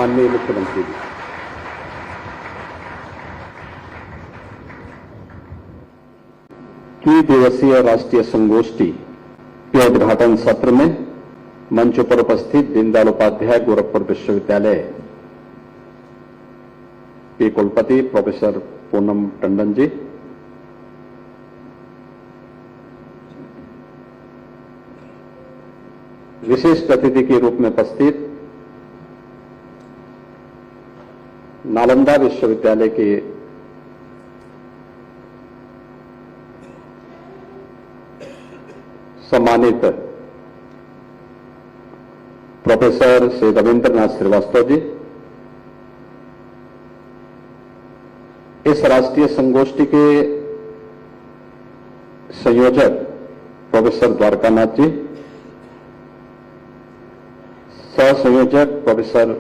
माननीय मुख्यमंत्री जी, द्विदिवसीय राष्ट्रीय संगोष्ठी के उद्घाटन सत्र में मंच पर उपस्थित दीनदयाल उपाध्याय गोरखपुर विश्वविद्यालय के कुलपति प्रोफेसर पूनम टंडन जी, विशिष्ट अतिथि के रूप में उपस्थित नालंदा विश्वविद्यालय के सम्मानित प्रोफेसर श्री रविंद्रनाथ श्रीवास्तव जी, इस राष्ट्रीय संगोष्ठी के संयोजक प्रोफेसर द्वारकानाथ जी, सह संयोजक प्रोफेसर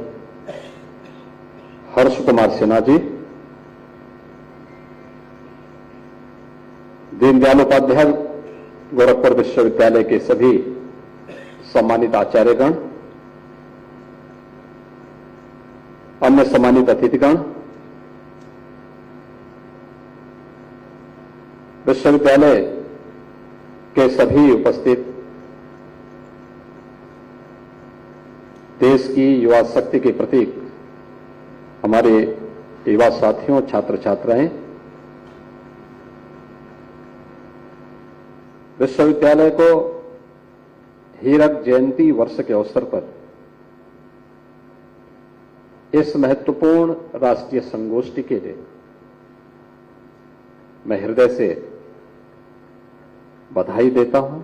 हर्ष कुमार सिन्हा जी, दीनदयाल उपाध्याय गोरखपुर विश्वविद्यालय के सभी सम्मानित आचार्यगण, अन्य सम्मानित अतिथिगण, विश्वविद्यालय के सभी उपस्थित देश की युवा शक्ति के प्रतीक हमारे युवा साथियों, छात्र छात्राएं, विश्वविद्यालय को हीरक जयंती वर्ष के अवसर पर इस महत्वपूर्ण राष्ट्रीय संगोष्ठी के लिए मैं हृदय से बधाई देता हूं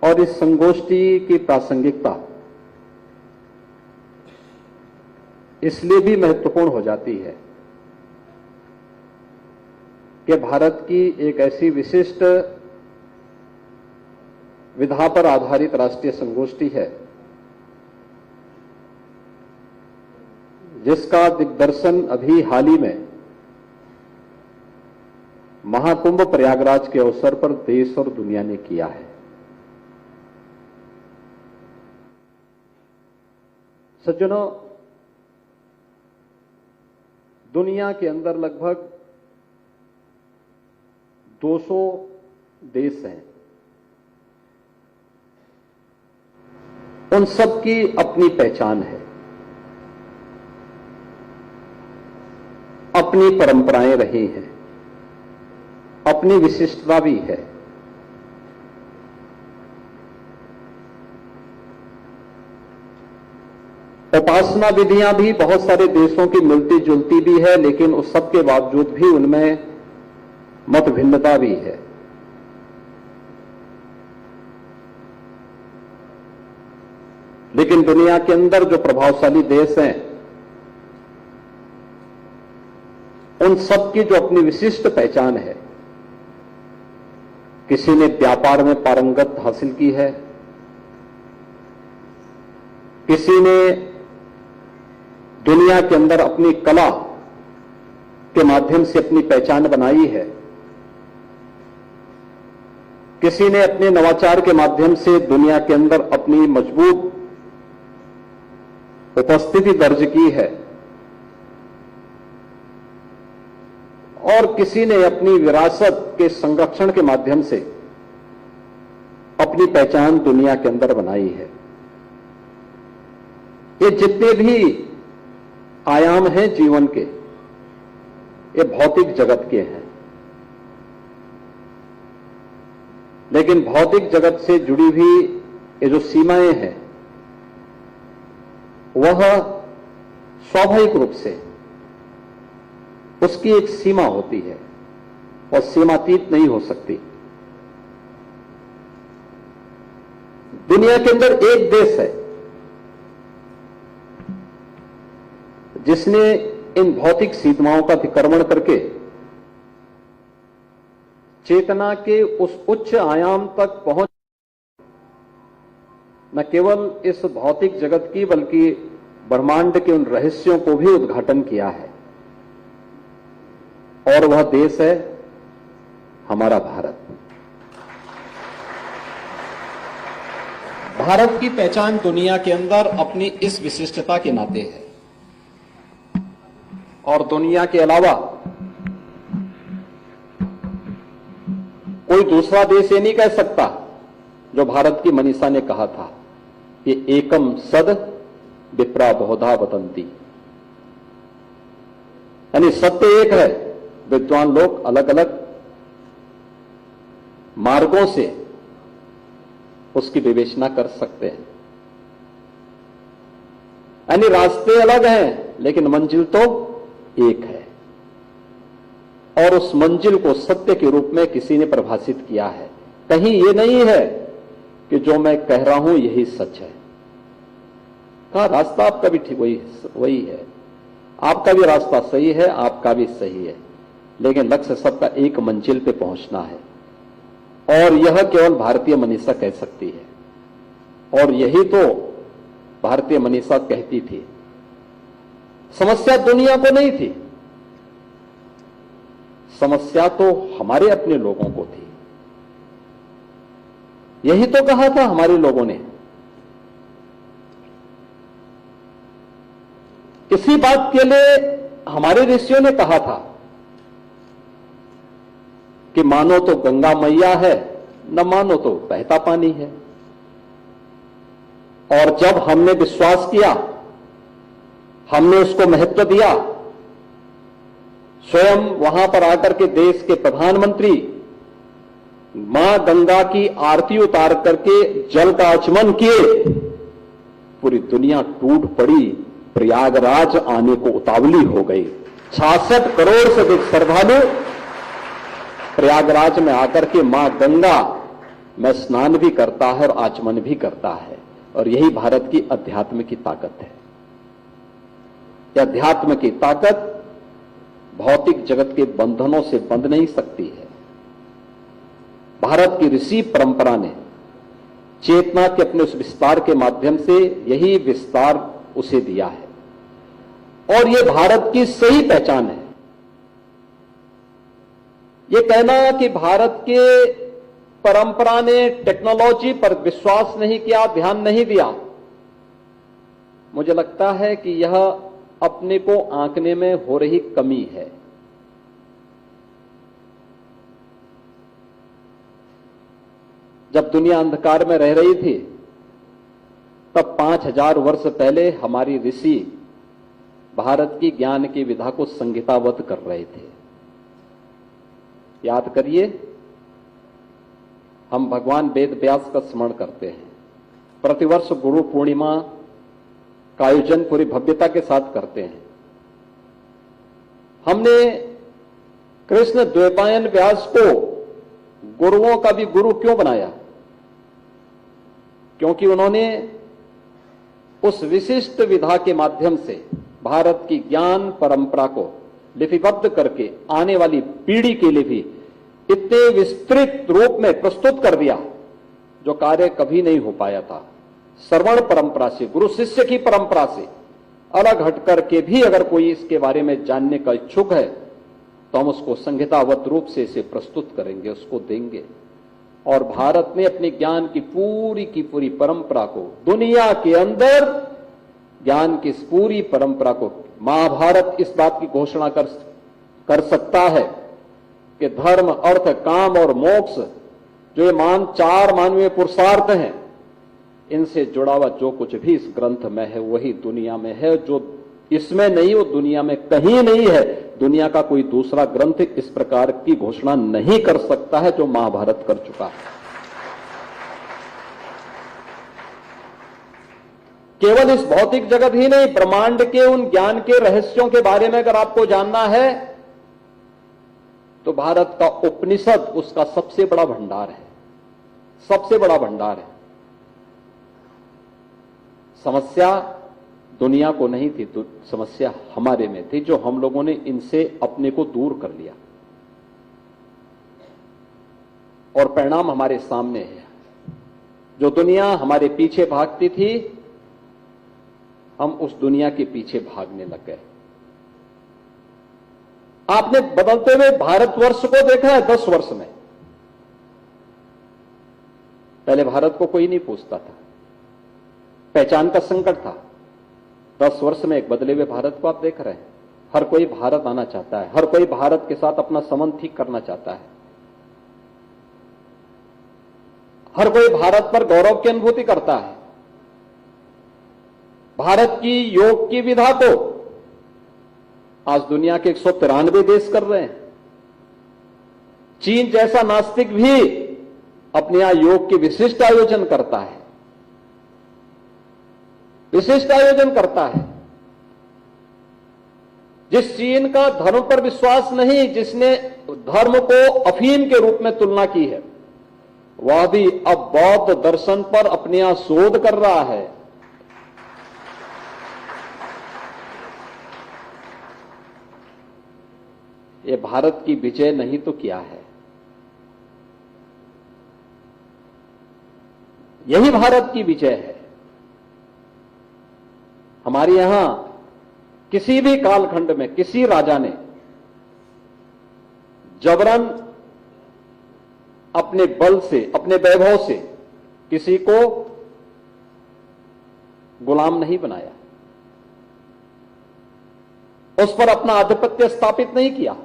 और इस संगोष्ठी की प्रासंगिकता इसलिए भी महत्वपूर्ण हो जाती है कि भारत की एक ऐसी विशिष्ट विधा पर आधारित राष्ट्रीय संगोष्ठी है जिसका दिग्दर्शन अभी हाल ही में महाकुंभ प्रयागराज के अवसर पर देश और दुनिया ने किया है। सज्जनों, दुनिया के अंदर लगभग 200 देश हैं। उन सब की अपनी पहचान है, अपनी परंपराएं रही हैं, अपनी विशिष्टता भी है। उपासना विधियां भी बहुत सारे देशों की मिलती जुलती भी है, लेकिन उस सब के बावजूद भी उनमें मत भिन्नता भी है। लेकिन दुनिया के अंदर जो प्रभावशाली देश हैं, उन सब की जो अपनी विशिष्ट पहचान है, किसी ने व्यापार में पारंगत हासिल की है, किसी ने दुनिया के अंदर अपनी कला के माध्यम से अपनी पहचान बनाई है, किसी ने अपने नवाचार के माध्यम से दुनिया के अंदर अपनी मजबूत उपस्थिति दर्ज की है, और किसी ने अपनी विरासत के संरक्षण के माध्यम से अपनी पहचान दुनिया के अंदर बनाई है। ये जितने भी आयाम हैं जीवन के, ये भौतिक जगत के हैं, लेकिन भौतिक जगत से जुड़ी हुई ये जो सीमाएं हैं, वह स्वाभाविक रूप से उसकी एक सीमा होती है और सीमातीत नहीं हो सकती। दुनिया के अंदर एक देश है जिसने इन भौतिक सीमाओं का अतिक्रमण करके चेतना के उस उच्च आयाम तक पहुंच न केवल इस भौतिक जगत की बल्कि ब्रह्मांड के उन रहस्यों को भी उद्घाटन किया है, और वह देश है हमारा भारत। भारत की पहचान दुनिया के अंदर अपनी इस विशिष्टता के नाते है और दुनिया के अलावा कोई दूसरा देश ये नहीं कह सकता जो भारत की मनीषा ने कहा था कि एकम सद विप्रा बहुधा वदंती, यानी सत्य एक है, विद्वान लोग अलग अलग मार्गों से उसकी विवेचना कर सकते हैं, यानी रास्ते अलग हैं लेकिन मंजिल तो एक है। और उस मंजिल को सत्य के रूप में किसी ने परिभाषित किया है। कहीं यह नहीं है कि जो मैं कह रहा हूं यही सच है। कहा रास्ता आपका भी ठीक वही है, आपका भी रास्ता सही है, आपका भी सही है, लेकिन लक्ष्य सबका एक मंजिल पे पहुंचना है। और यह केवल भारतीय मनीषा कह सकती है और यही तो भारतीय मनीषा कहती थी। समस्या दुनिया को नहीं थी, समस्या तो हमारे अपने लोगों को थी। यही तो कहा था हमारे लोगों ने। इसी बात के लिए हमारे ऋषियों ने कहा था कि मानो तो गंगा मैया है, न मानो तो बहता पानी है। और जब हमने विश्वास किया, हमने उसको महत्व दिया, स्वयं वहां पर आकर के देश के प्रधानमंत्री मां गंगा की आरती उतार करके जल का आचमन किए, पूरी दुनिया टूट पड़ी, प्रयागराज आने को उतावली हो गई। 66 करोड़ से अधिक श्रद्धालु प्रयागराज में आकर के मां गंगा में स्नान भी करता है और आचमन भी करता है। और यही भारत की अध्यात्म की ताकत है। यह अध्यात्म की ताकत भौतिक जगत के बंधनों से बंध नहीं सकती है। भारत की ऋषि परंपरा ने चेतना के अपने उस विस्तार के माध्यम से यही विस्तार उसे दिया है और यह भारत की सही पहचान है। यह कहना कि भारत के परंपरा ने टेक्नोलॉजी पर विश्वास नहीं किया, ध्यान नहीं दिया, मुझे लगता है कि यह अपने को आंकने में हो रही कमी है। जब दुनिया अंधकार में रह रही थी तब 5000 वर्ष पहले हमारी ऋषि भारत की ज्ञान की विधा को संहिताबद्ध कर रहे थे। याद करिए, हम भगवान वेद व्यास का स्मरण करते हैं। प्रतिवर्ष गुरु पूर्णिमा का आयोजन पूरी भव्यता के साथ करते हैं। हमने कृष्ण द्वैपायन व्यास को गुरुओं का भी गुरु क्यों बनाया? क्योंकि उन्होंने उस विशिष्ट विधा के माध्यम से भारत की ज्ञान परंपरा को लिपिबद्ध करके आने वाली पीढ़ी के लिए भी इतने विस्तृत रूप में प्रस्तुत कर दिया जो कार्य कभी नहीं हो पाया था। श्रवण परंपरा से, गुरु शिष्य की परंपरा से अलग हटकर के भी अगर कोई इसके बारे में जानने का इच्छुक है तो हम उसको संहिताबद्ध रूप से इसे प्रस्तुत करेंगे, उसको देंगे। और भारत ने अपने ज्ञान की पूरी परंपरा को, दुनिया के अंदर ज्ञान की इस पूरी परंपरा को, महाभारत इस बात की घोषणा कर सकता है कि धर्म, अर्थ, काम और मोक्ष जो ये चार मानवीय पुरुषार्थ हैं, इनसे जुड़ा हुआ जो कुछ भी इस ग्रंथ में है वही दुनिया में है। जो इसमें नहीं वो दुनिया में कहीं नहीं है। दुनिया का कोई दूसरा ग्रंथ इस प्रकार की घोषणा नहीं कर सकता है जो महाभारत कर चुका है। केवल इस भौतिक जगत ही नहीं, ब्रह्मांड के उन ज्ञान के रहस्यों के बारे में अगर आपको जानना है तो भारत का उपनिषद उसका सबसे बड़ा भंडार है, सबसे बड़ा भंडार है। समस्या दुनिया को नहीं थी, समस्या हमारे में थी, जो हम लोगों ने इनसे अपने को दूर कर लिया और परिणाम हमारे सामने है। जो दुनिया हमारे पीछे भागती थी, हम उस दुनिया के पीछे भागने लग गए। आपने बदलते हुए भारतवर्ष को देखा है 10 वर्ष में। पहले भारत को कोई नहीं पूछता था, पहचान का संकट था। 10 वर्ष में एक बदले हुए भारत को आप देख रहे हैं। हर कोई भारत आना चाहता है, हर कोई भारत के साथ अपना संबंध ठीक करना चाहता है, हर कोई भारत पर गौरव की अनुभूति करता है। भारत की योग की विधा को आज दुनिया के 193 देश कर रहे हैं। चीन जैसा नास्तिक भी अपने यहां योग के विशिष्ट आयोजन करता है, विशिष्ट आयोजन करता है। जिस चीन का धर्म पर विश्वास नहीं, जिसने धर्म को अफीम के रूप में तुलना की है, वह भी अब बौद्ध दर्शन पर अपने यहां शोध कर रहा है। ये भारत की विजय नहीं तो क्या है? यही भारत की विजय है। हमारे यहां किसी भी कालखंड में किसी राजा ने जबरन अपने बल से, अपने वैभव से किसी को गुलाम नहीं बनाया, उस पर अपना आधिपत्य स्थापित नहीं किया,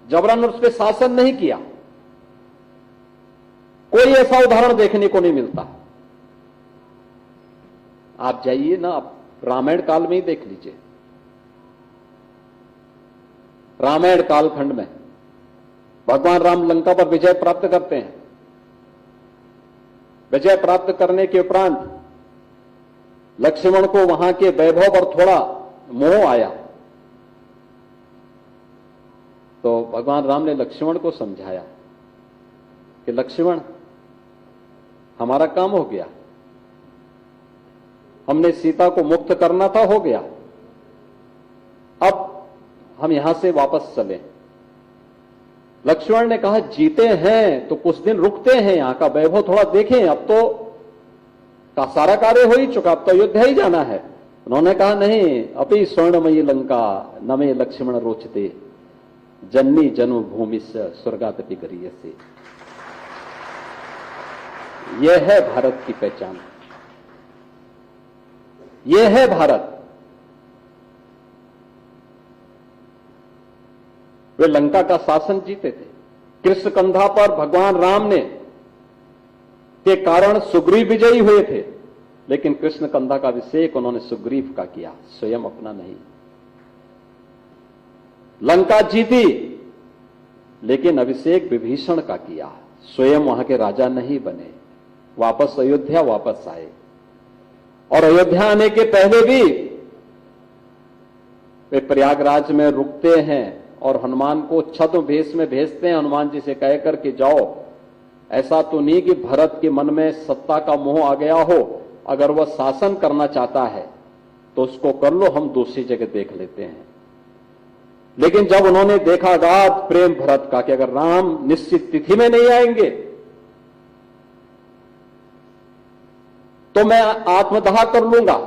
जबरन उस पर शासन नहीं किया। कोई ऐसा उदाहरण देखने को नहीं मिलता। आप जाइए ना, आप रामायण काल में ही देख लीजिए। रामायण कालखंड में भगवान राम लंका पर विजय प्राप्त करते हैं। विजय प्राप्त करने के उपरांत लक्ष्मण को वहां के वैभव पर थोड़ा मोह आया, तो भगवान राम ने लक्ष्मण को समझाया कि लक्ष्मण, हमारा काम हो गया, हमने सीता को मुक्त करना था, हो गया, अब हम यहां से वापस चलें। लक्ष्मण ने कहा, जीते हैं तो कुछ दिन रुकते हैं, यहां का वैभव थोड़ा देखें, अब तो का सारा कार्य हो ही चुका, अब तो अयोध्या ही जाना है। उन्होंने कहा, नहीं, अपि स्वर्णमयी लंका न मे लक्ष्मण रोचते, जन्नी जन्मभूमि से स्वर्गादपि गरीयसे। यह है भारत की पहचान, यह है भारत। वे लंका का शासन जीते थे। कृष्णकंधा पर भगवान राम ने के कारण सुग्रीव विजयी हुए थे, लेकिन कृष्णकंधा का अभिषेक उन्होंने सुग्रीव का किया, स्वयं अपना नहीं। लंका जीती, लेकिन अभिषेक विभीषण का किया, स्वयं वहां के राजा नहीं बने। वापस अयोध्या वापस आए, और अयोध्या आने के पहले भी वे प्रयागराज में रुकते हैं और हनुमान को छद्म भेष में भेजते हैं, हनुमान जी से कहकर के जाओ, ऐसा तो नहीं कि भरत के मन में सत्ता का मोह आ गया हो, अगर वह शासन करना चाहता है तो उसको कर लो, हम दूसरी जगह देख लेते हैं। लेकिन जब उन्होंने देखा गाढ़ प्रेम भरत का कि अगर राम निश्चित तिथि में नहीं आएंगे तो मैं आत्मदाह कर लूंगा,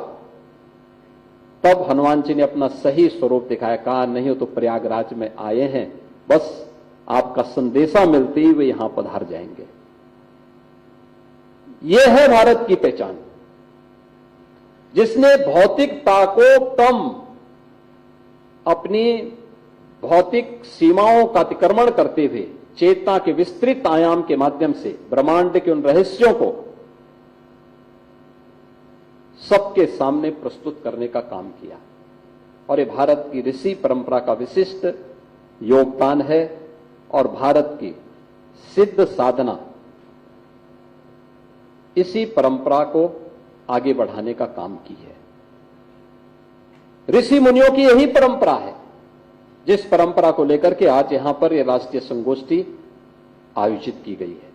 तब हनुमान जी ने अपना सही स्वरूप दिखाया। कहा, नहीं हो तो प्रयागराज में आए हैं, बस आपका संदेशा मिलते ही वे यहां पधार जाएंगे। यह है भारत की पहचान, जिसने भौतिकता को कम, अपनी भौतिक सीमाओं का अतिक्रमण करते हुए चेतना के विस्तृत आयाम के माध्यम से ब्रह्मांड के उन रहस्यों को सबके सामने प्रस्तुत करने का काम किया। और ये भारत की ऋषि परंपरा का विशिष्ट योगदान है, और भारत की सिद्ध साधना इसी परंपरा को आगे बढ़ाने का काम की है। ऋषि मुनियों की यही परंपरा है, जिस परंपरा को लेकर के आज यहां पर यह राष्ट्रीय संगोष्ठी आयोजित की गई है।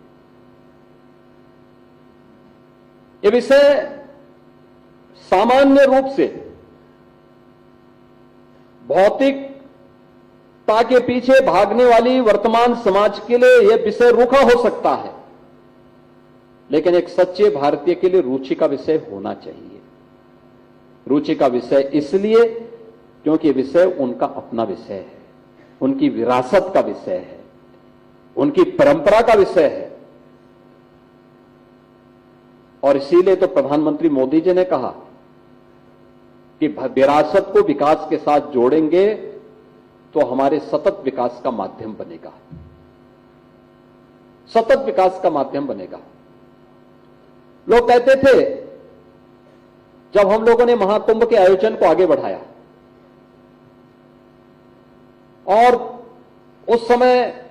यह विषय सामान्य रूप से भौतिकता के पीछे भागने वाली वर्तमान समाज के लिए यह विषय रूखा हो सकता है, लेकिन एक सच्चे भारतीय के लिए रुचि का विषय होना चाहिए। रुचि का विषय इसलिए क्योंकि विषय उनका अपना विषय है, उनकी विरासत का विषय है, उनकी परंपरा का विषय है। और इसीलिए तो प्रधानमंत्री मोदी जी ने कहा कि विरासत को विकास के साथ जोड़ेंगे तो हमारे सतत विकास का माध्यम बनेगा, सतत विकास का माध्यम बनेगा। लोग कहते थे, जब हम लोगों ने महाकुंभ के आयोजन को आगे बढ़ाया और उस समय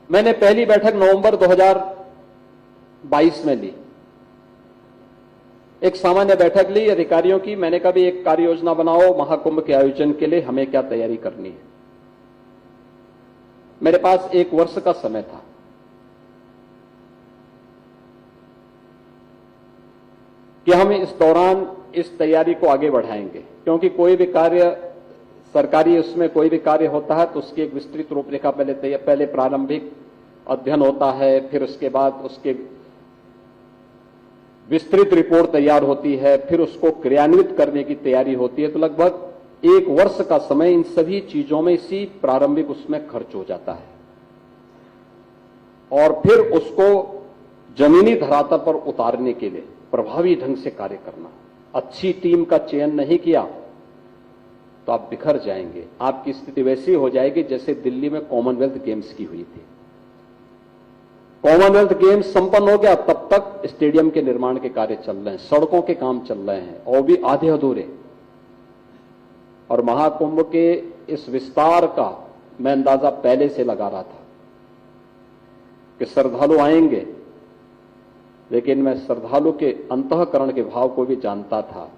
मैंने पहली बैठक नवंबर 2022 में ली, एक सामान्य बैठक ली अधिकारियों की। मैंने कहा भी एक कार्य योजना बनाओ महाकुंभ के आयोजन के लिए, हमें क्या तैयारी करनी है। मेरे पास 1 वर्ष का समय था। कि हम इस दौरान इस तैयारी को आगे बढ़ाएंगे, क्योंकि कोई भी कार्य सरकारी उसमें कोई भी कार्य होता है तो उसकी एक विस्तृत रूपरेखा पहले प्रारंभिक अध्ययन होता है, फिर उसके बाद उसके विस्तृत रिपोर्ट तैयार होती है, फिर उसको क्रियान्वित करने की तैयारी होती है। तो लगभग 1 वर्ष का समय इन सभी चीजों में इसी प्रारंभिक उसमें खर्च हो जाता है और फिर उसको जमीनी धरातल पर उतारने के लिए प्रभावी ढंग से कार्य करना। अच्छी टीम का चयन नहीं किया तो आप बिखर जाएंगे। आपकी स्थिति वैसी हो जाएगी जैसे दिल्ली में कॉमनवेल्थ गेम्स की हुई थी। कॉमनवेल्थ गेम्स संपन्न हो गया, तब तक स्टेडियम के निर्माण के कार्य चल रहे हैं, सड़कों के काम चल रहे हैं और भी आधे अधूरे। और महाकुंभ के इस विस्तार का मैं अंदाजा पहले से लगा रहा था कि श्रद्धालु आएंगे, लेकिन मैं श्रद्धालु के अंतःकरण के भाव को भी जानता था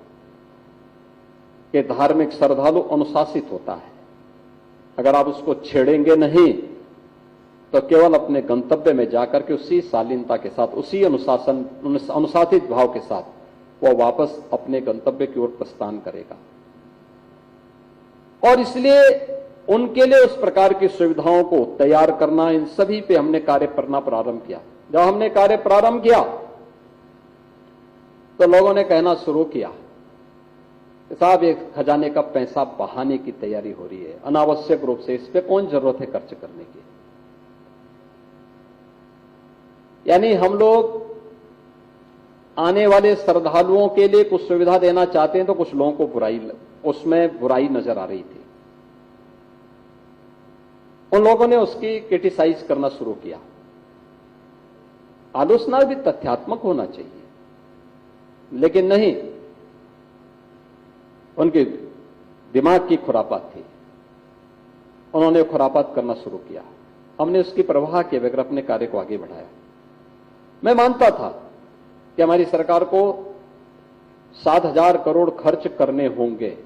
कि धार्मिक श्रद्धालु अनुशासित होता है। अगर आप उसको छेड़ेंगे नहीं तो केवल अपने गंतव्य में जाकर के उसी शालीनता के साथ, उसी अनुशासित भाव के साथ वह वापस अपने गंतव्य की ओर प्रस्थान करेगा। और इसलिए उनके लिए उस प्रकार की सुविधाओं को तैयार करना, इन सभी पे हमने कार्य करना प्रारंभ किया। जब हमने कार्य प्रारंभ किया तो लोगों ने कहना शुरू किया, साहब एक खजाने का पैसा बहाने की तैयारी हो रही है, अनावश्यक रूप से इस पे कौन जरूरत है खर्च करने की। यानी हम लोग आने वाले श्रद्धालुओं के लिए कुछ सुविधा देना चाहते हैं तो कुछ लोगों को उसमें बुराई नजर आ रही थी। उन लोगों ने उसकी क्रिटिसाइज करना शुरू किया। आलोचना भी तथ्यात्मक होना चाहिए, लेकिन नहीं, उनके दिमाग की खुरापात थी। उन्होंने खुरापात करना शुरू किया। हमने उसकी परवाह किए बगैर अपने कार्य को आगे बढ़ाया। मैं मानता था कि हमारी सरकार को 7,000 करोड़ खर्च करने होंगे।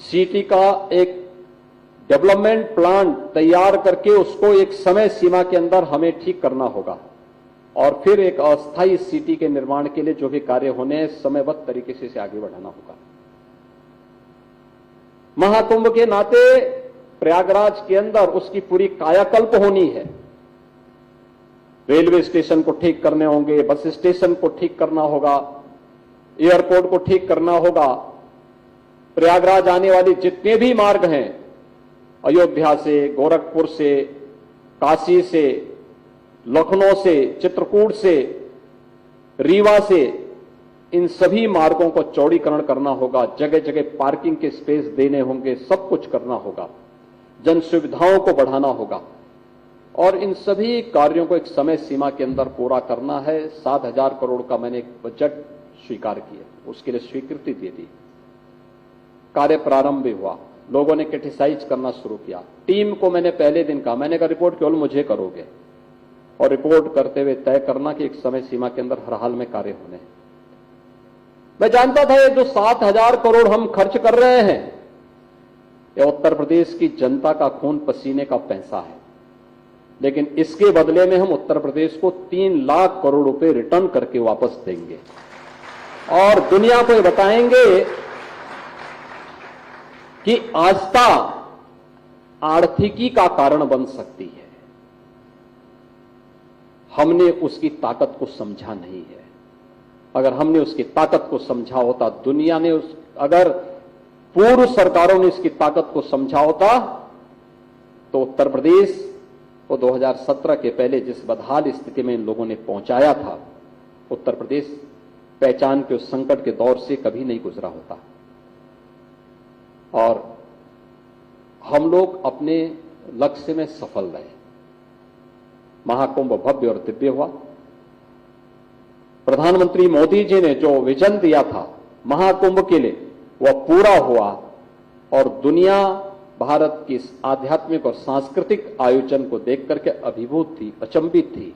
सिटी का एक डेवलपमेंट प्लान तैयार करके उसको एक समय सीमा के अंदर हमें ठीक करना होगा और फिर एक अस्थायी सिटी के निर्माण के लिए जो भी कार्य होने हैं समयबद्ध तरीके से इसे आगे बढ़ाना होगा। महाकुंभ के नाते प्रयागराज के अंदर उसकी पूरी कायाकल्प होनी है। रेलवे स्टेशन को ठीक करने होंगे, बस स्टेशन को ठीक करना होगा, एयरपोर्ट को ठीक करना होगा। प्रयागराज आने वाले जितने भी मार्ग हैं, अयोध्या से, गोरखपुर से, काशी से, लखनऊ से, चित्रकूट से, रीवा से, इन सभी मार्गों को चौड़ीकरण करना होगा। जगह जगह पार्किंग के स्पेस देने होंगे, सब कुछ करना होगा, जन सुविधाओं को बढ़ाना होगा और इन सभी कार्यों को एक समय सीमा के अंदर पूरा करना है। 7,000 करोड़ का मैंने एक बजट स्वीकार किया, उसके लिए स्वीकृति दे दी। कार्य प्रारंभ भी हुआ। लोगों ने क्रिटिसाइज करना शुरू किया। टीम को मैंने पहले दिन कहा, मैंने कहा रिपोर्ट केवल मुझे करोगे और रिपोर्ट करते हुए तय करना कि एक समय सीमा के अंदर हर हाल में कार्य होने। मैं जानता था ये जो 7,000 करोड़ हम खर्च कर रहे हैं, ये उत्तर प्रदेश की जनता का खून पसीने का पैसा है, लेकिन इसके बदले में हम उत्तर प्रदेश को 3 लाख करोड़ रुपए रिटर्न करके वापस देंगे और दुनिया को बताएंगे कि आस्था आर्थिकी का कारण बन सकती है। हमने उसकी ताकत को समझा नहीं है। अगर हमने उसकी ताकत को समझा होता, दुनिया ने अगर पूर्व सरकारों ने इसकी ताकत को समझा होता तो उत्तर प्रदेश वो 2017 के पहले जिस बदहाल स्थिति में इन लोगों ने पहुंचाया था, उत्तर प्रदेश पहचान के उस संकट के दौर से कभी नहीं गुजरा होता। और हम लोग अपने लक्ष्य में सफल रहे। महाकुंभ भव्य और दिव्य हुआ। प्रधानमंत्री मोदी जी ने जो विजन दिया था महाकुंभ के लिए, वह पूरा हुआ और दुनिया भारत की इस आध्यात्मिक और सांस्कृतिक आयोजन को देख करके अभिभूत थी, अचंभित थी।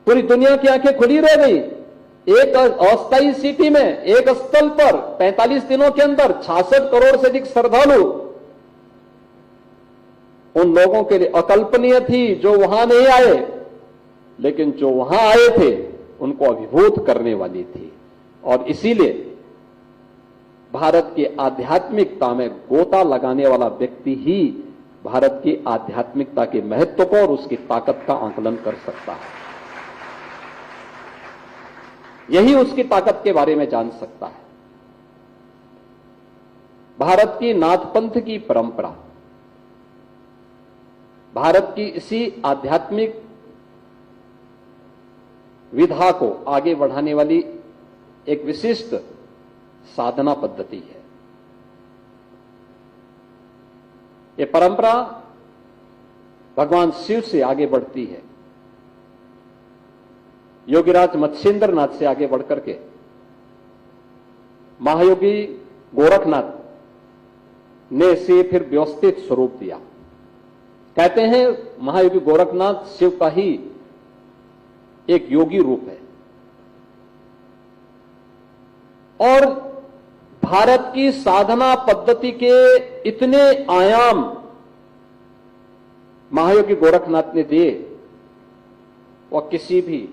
पूरी दुनिया की आंखें खुली रह गई। एक अस्थायी सिटी में, एक स्थल पर 45 दिनों के अंदर 66 करोड़ से अधिक श्रद्धालु, उन लोगों के लिए अकल्पनीय थी जो वहां नहीं आए, लेकिन जो वहां आए थे उनको अभिभूत करने वाली थी। और इसीलिए भारत की आध्यात्मिकता में गोता लगाने वाला व्यक्ति ही भारत की आध्यात्मिकता के महत्व को और उसकी ताकत का आकलन कर सकता है। यही उसकी ताकत के बारे में जान सकता है। भारत की नाथपंथ की परंपरा, भारत की इसी आध्यात्मिक विधा को आगे बढ़ाने वाली एक विशिष्ट साधना पद्धति है। ये परंपरा भगवान शिव से आगे बढ़ती है। योगीराज मत्स्येंद्र नाथ से आगे बढ़कर के महायोगी गोरखनाथ ने इसे फिर व्यवस्थित स्वरूप दिया। कहते हैं महायोगी गोरखनाथ शिव का ही एक योगी रूप है। और भारत की साधना पद्धति के इतने आयाम महायोगी गोरखनाथ ने दिए, वह किसी भी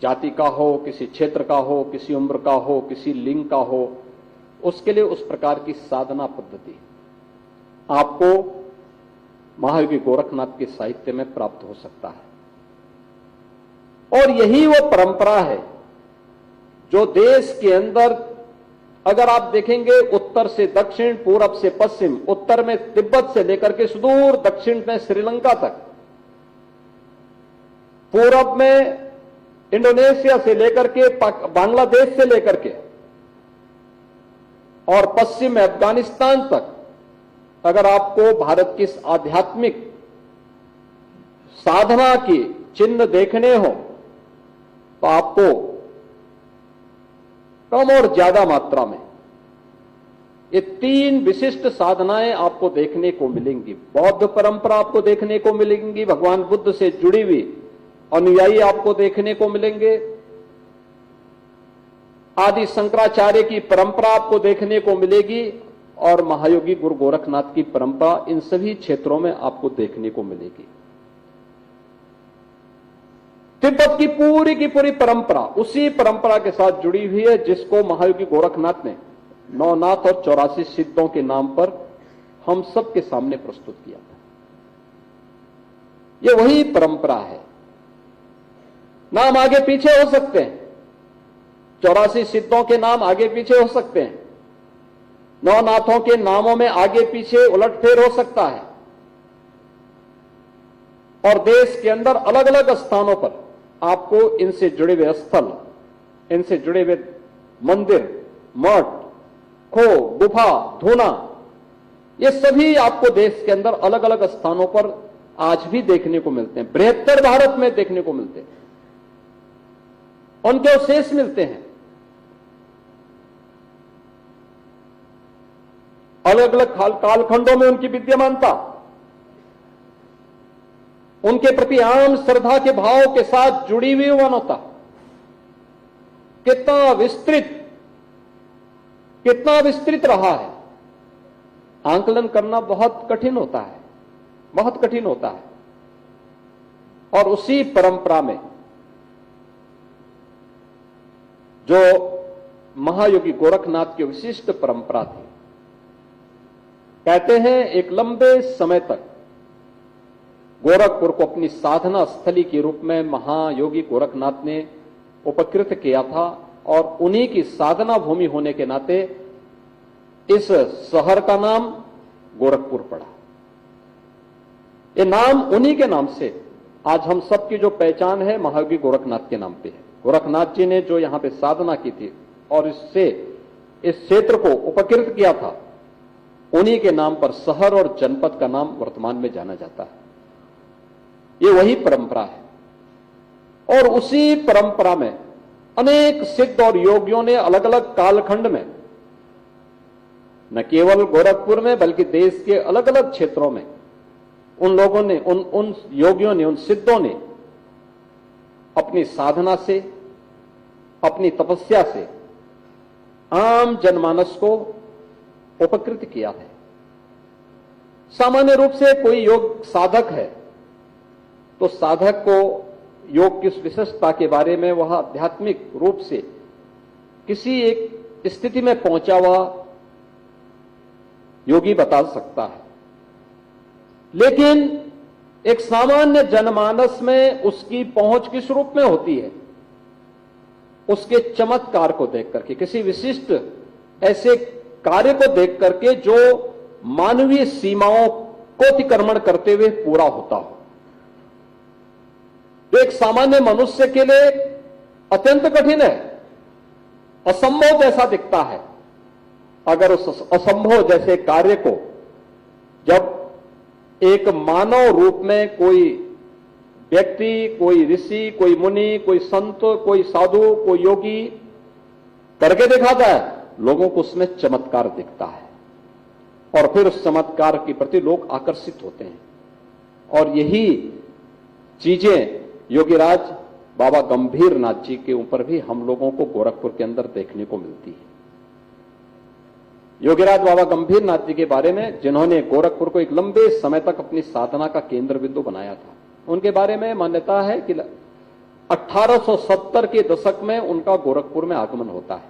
जाति का हो, किसी क्षेत्र का हो, किसी उम्र का हो, किसी लिंग का हो, उसके लिए उस प्रकार की साधना पद्धति आपको महायोगी गोरखनाथ के साहित्य में प्राप्त हो सकता है। और यही वो परंपरा है जो देश के अंदर, अगर आप देखेंगे उत्तर से दक्षिण, पूरब से पश्चिम, उत्तर में तिब्बत से लेकर के सुदूर दक्षिण में श्रीलंका तक, पूरब में इंडोनेशिया से लेकर के बांग्लादेश से लेकर के और पश्चिम में अफगानिस्तान तक, अगर आपको भारत की इस आध्यात्मिक साधना की चिन्ह देखने हो तो आपको कम और ज्यादा मात्रा में ये तीन विशिष्ट साधनाएं आपको देखने को मिलेंगी। बौद्ध परंपरा आपको देखने को मिलेंगी, भगवान बुद्ध से जुड़ी हुई अनुयायी आपको देखने को मिलेंगे, आदि शंकराचार्य की परंपरा आपको देखने को मिलेगी और महायोगी गुरु गोरखनाथ की परंपरा इन सभी क्षेत्रों में आपको देखने को मिलेगी। तिब्बत की पूरी परंपरा उसी परंपरा के साथ जुड़ी हुई है जिसको महायोगी गोरखनाथ ने नौनाथ और 84 सिद्धों के नाम पर हम सबके सामने प्रस्तुत किया था। यह वही परंपरा है। नाम आगे पीछे हो सकते हैं, 84 सिद्धों के नाम आगे पीछे हो सकते हैं, नौनाथों के नामों में आगे पीछे उलटफेर हो सकता है, और देश के अंदर अलग अलग स्थानों पर आपको इनसे जुड़े हुए स्थल, इनसे जुड़े हुए मंदिर, मठ, खो, गुफा, धूना, ये सभी आपको देश के अंदर अलग अलग स्थानों पर आज भी देखने को मिलते हैं। बृहत्तर भारत में देखने को मिलते हैं, उनके अवशेष मिलते हैं। अलग अलग कालखंडों में उनकी विद्यमानता, उनके प्रति आम श्रद्धा के भाव के साथ जुड़ी हुई मानवता कितना विस्तृत रहा है, आंकलन करना बहुत कठिन होता है, बहुत कठिन होता है। और उसी परंपरा में जो महायोगी गोरखनाथ की विशिष्ट परंपरा थी, कहते हैं एक लंबे समय तक गोरखपुर को अपनी साधना स्थली के रूप में महायोगी गोरखनाथ ने उपकृत किया था, और उन्हीं की साधना भूमि होने के नाते इस शहर का नाम गोरखपुर पड़ा। ये नाम उन्हीं के नाम से आज हम सबकी जो पहचान है महायोगी गोरखनाथ के नाम पे है। गोरखनाथ जी ने जो यहां पे साधना की थी और इससे इस क्षेत्र को उपकृत किया था, उन्हीं के नाम पर शहर और जनपद का नाम वर्तमान में जाना जाता है। ये वही परंपरा है और उसी परंपरा में अनेक सिद्ध और योगियों ने अलग अलग कालखंड में, न केवल गोरखपुर में बल्कि देश के अलग अलग क्षेत्रों में उन लोगों ने, उन योगियों ने, उन सिद्धों ने अपनी साधना से, अपनी तपस्या से आम जनमानस को उपकृत किया है। सामान्य रूप से कोई योग साधक है तो साधक को योग की विशेषता के बारे में वह आध्यात्मिक रूप से किसी एक स्थिति में पहुंचा हुआ योगी बता सकता है, लेकिन एक सामान्य जनमानस में उसकी पहुंच किस रूप में होती है? उसके चमत्कार को देख करके, किसी विशिष्ट ऐसे कार्य को देख करके जो मानवीय सीमाओं को अतिक्रमण करते हुए पूरा होता हो, जो एक सामान्य मनुष्य के लिए अत्यंत कठिन है, असंभव जैसा दिखता है। अगर उस असंभव जैसे कार्य को जब एक मानव रूप में कोई व्यक्ति, कोई ऋषि, कोई मुनि, कोई संत, कोई साधु, कोई योगी करके दिखाता है, लोगों को उसमें चमत्कार दिखता है और फिर उस चमत्कार के प्रति लोग आकर्षित होते हैं। और यही चीजें योगीराज बाबा गंभीर नाथ जी के ऊपर भी हम लोगों को गोरखपुर के अंदर देखने को मिलती है। योगीराज बाबा गंभीर नाथ जी के बारे में, जिन्होंने गोरखपुर को एक लंबे समय तक अपनी साधना का केंद्र बिंदु बनाया था, उनके बारे में मान्यता है कि 1870 के दशक में उनका गोरखपुर में आगमन होता है।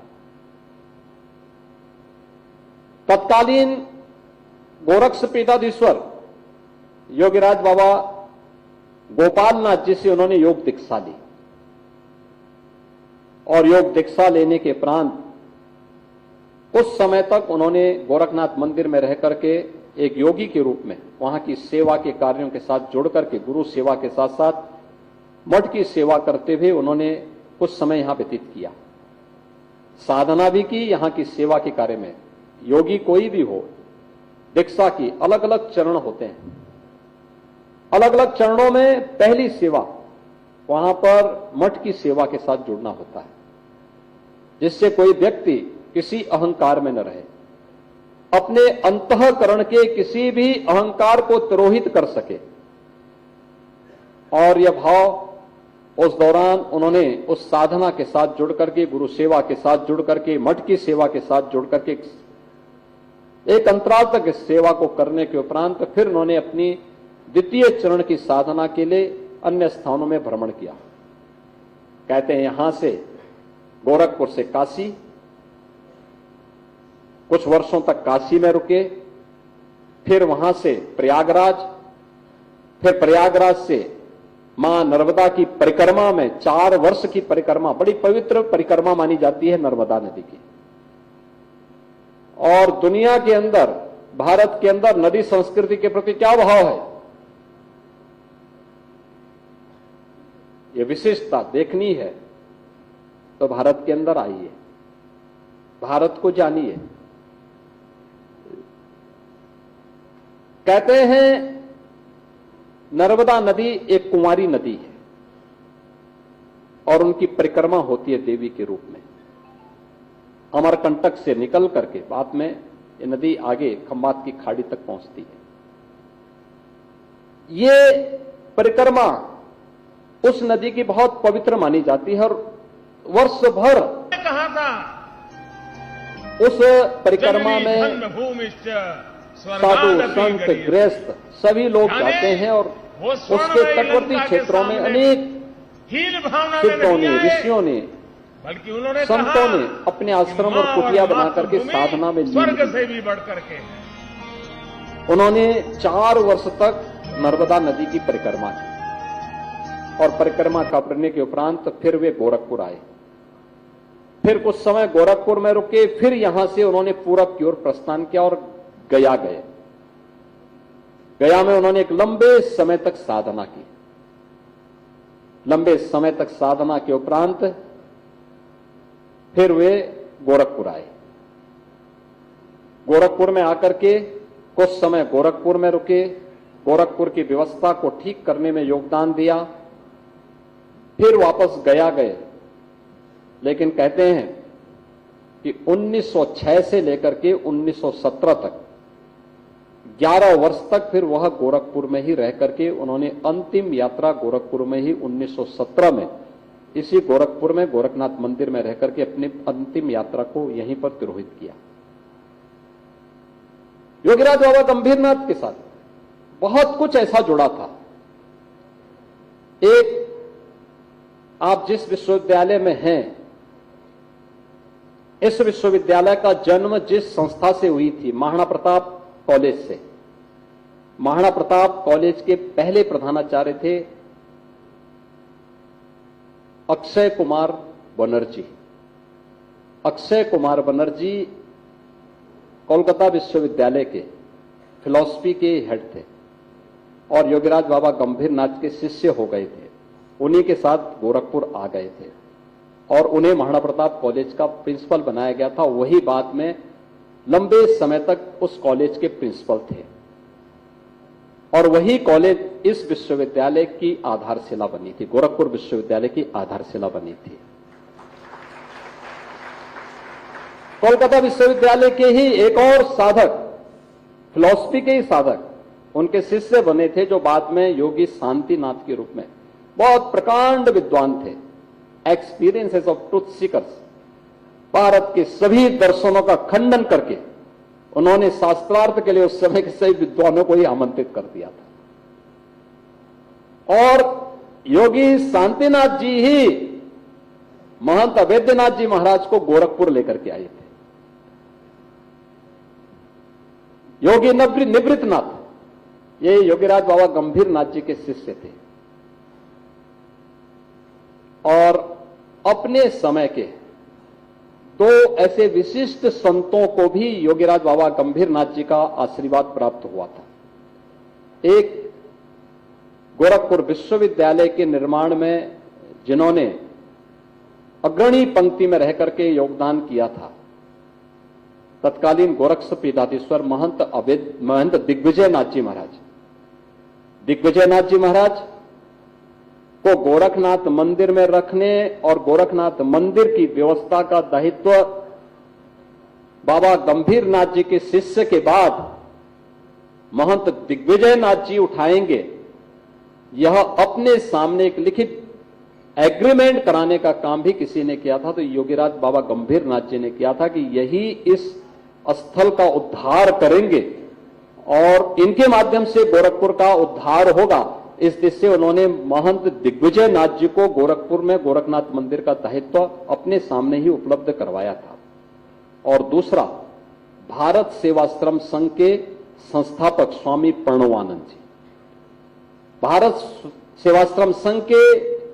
तत्कालीन गोरक्ष पीठाधीश्वर योगीराज बाबा गोपाल नाथ जी से उन्होंने योग दीक्षा ली और योग दीक्षा लेने के उपरांत कुछ समय तक उन्होंने गोरखनाथ मंदिर में रह करके एक योगी के रूप में वहां की सेवा के कार्यों के साथ जुड़ करके, गुरु सेवा के साथ साथ मठ की सेवा करते हुए उन्होंने कुछ समय यहां व्यतीत किया, साधना भी की। यहां की सेवा के कार्य में योगी कोई भी हो, दीक्षा की अलग अलग चरण होते हैं। अलग अलग चरणों में पहली सेवा वहां पर मठ की सेवा के साथ जुड़ना होता है, जिससे कोई व्यक्ति किसी अहंकार में न रहे, अपने अंतःकरण के किसी भी अहंकार को तिरोहित कर सके। और यह भाव उस दौरान उन्होंने उस साधना के साथ जुड़ करके, गुरु सेवा के साथ जुड़ करके, मठ की सेवा के साथ जुड़ करके एक अंतराल तक इस सेवा को करने के उपरांत फिर उन्होंने अपनी द्वितीय चरण की साधना के लिए अन्य स्थानों में भ्रमण किया। कहते हैं यहां से गोरखपुर से काशी, कुछ वर्षों तक काशी में रुके, फिर वहां से प्रयागराज, फिर प्रयागराज से मां नर्मदा की परिक्रमा में 4 वर्ष की परिक्रमा, बड़ी पवित्र परिक्रमा मानी जाती है नर्मदा नदी की। और दुनिया के अंदर, भारत के अंदर नदी संस्कृति के प्रति क्या भाव है, ये विशेषता देखनी है तो भारत के अंदर आइए, भारत को जानिए। कहते हैं नर्मदा नदी एक कुंवारी नदी है और उनकी परिक्रमा होती है देवी के रूप में। अमरकंटक से निकल करके बाद में ये नदी आगे खंबात की खाड़ी तक पहुंचती है। ये परिक्रमा उस नदी की बहुत पवित्र मानी जाती है और वर्ष भर कहा था उस परिक्रमा में साधु संत गृहस्थ सभी लोग जाते हैं और उसके तटवर्ती क्षेत्रों में अनेक सिद्धों ने, ऋषियों ने, बल्कि उन्होंने संतों ने अपने आश्रम और कुटिया बना करके साधना में स्वर्ग से भी बढ़ करके उन्होंने 4 वर्ष तक नर्मदा नदी की परिक्रमा की और परिक्रमा करने के उपरांत फिर वे गोरखपुर आए। फिर कुछ समय गोरखपुर में रुके, फिर यहां से उन्होंने पूरब की ओर प्रस्थान किया और गया गए। गया में उन्होंने एक लंबे समय तक साधना की। लंबे समय तक साधना के उपरांत फिर वे गोरखपुर आए। गोरखपुर में आकर के कुछ समय गोरखपुर में रुके, गोरखपुर की व्यवस्था को ठीक करने में योगदान दिया, फिर वापस गया गए। लेकिन कहते हैं कि 1906 से लेकर के 1917 तक 11 वर्ष तक फिर वह गोरखपुर में ही रह करके उन्होंने अंतिम यात्रा गोरखपुर में ही 1917 में इसी गोरखपुर में गोरखनाथ मंदिर में रह करके अपनी अंतिम यात्रा को यहीं पर तिरोहित किया। योगीराज बाबा गंभीरनाथ के साथ बहुत कुछ ऐसा जुड़ा था। एक, आप जिस विश्वविद्यालय में हैं, इस विश्वविद्यालय का जन्म जिस संस्था से हुई थी, महाराणा प्रताप कॉलेज से। महाराणा प्रताप कॉलेज के पहले प्रधानाचार्य थे अक्षय कुमार बनर्जी। अक्षय कुमार बनर्जी कोलकाता विश्वविद्यालय के फिलॉसफी के हेड थे और योगीराज बाबा गंभीरनाथ के शिष्य हो गए थे। उन्हीं के साथ गोरखपुर आ गए थे और उन्हें महाराणा प्रताप कॉलेज का प्रिंसिपल बनाया गया था। वही बाद में लंबे समय तक उस कॉलेज के प्रिंसिपल थे और वही कॉलेज इस विश्वविद्यालय की आधारशिला बनी थी, गोरखपुर विश्वविद्यालय की आधारशिला बनी थी। कोलकाता विश्वविद्यालय के ही एक और साधक, फिलॉसफी के ही साधक, उनके शिष्य बने थे जो बाद में योगी शांतिनाथ के रूप में बहुत प्रकांड विद्वान थे। Experiences of truth seekers, Bharat के सभी दर्शनों का खंडन करके उन्होंने शास्त्रार्थ के लिए उस समय के सभी विद्वानों को ही आमंत्रित कर दिया था। और योगी शांतिनाथ जी ही महंत अवैधनाथ जी महाराज को गोरखपुर लेकर के आए थे। योगी निवृत्तनाथ, ये योगीराज बाबा गंभीरनाथ जी के शिष्य थे और अपने समय के दो ऐसे विशिष्ट संतों को भी योगीराज बाबा गंभीरनाथ जी का आशीर्वाद प्राप्त हुआ था। एक, गोरखपुर विश्वविद्यालय के निर्माण में जिन्होंने अग्रणी पंक्ति में रह करके योगदान किया था, तत्कालीन गोरक्ष पीठाधीश्वर महंत दिग्विजयनाथ जी महाराज। दिग्विजयनाथ जी महाराज को गोरखनाथ मंदिर में रखने और गोरखनाथ मंदिर की व्यवस्था का दायित्व बाबा गंभीरनाथ जी के शिष्य के बाद महंत दिग्विजयनाथ जी उठाएंगे, यह अपने सामने एक लिखित एग्रीमेंट कराने का काम भी किसी ने किया था, तो योगीराज बाबा गंभीरनाथ जी ने किया था कि यही इस स्थल का उद्धार करेंगे और इनके माध्यम से गोरखपुर का उद्धार होगा। इस दृष्टि से उन्होंने महंत दिग्विजयनाथ जी को गोरखपुर में गोरखनाथ मंदिर का दायित्व अपने सामने ही उपलब्ध करवाया था। और दूसरा, भारत सेवाश्रम संघ के संस्थापक स्वामी प्रणवानंद जी। भारत सेवाश्रम संघ के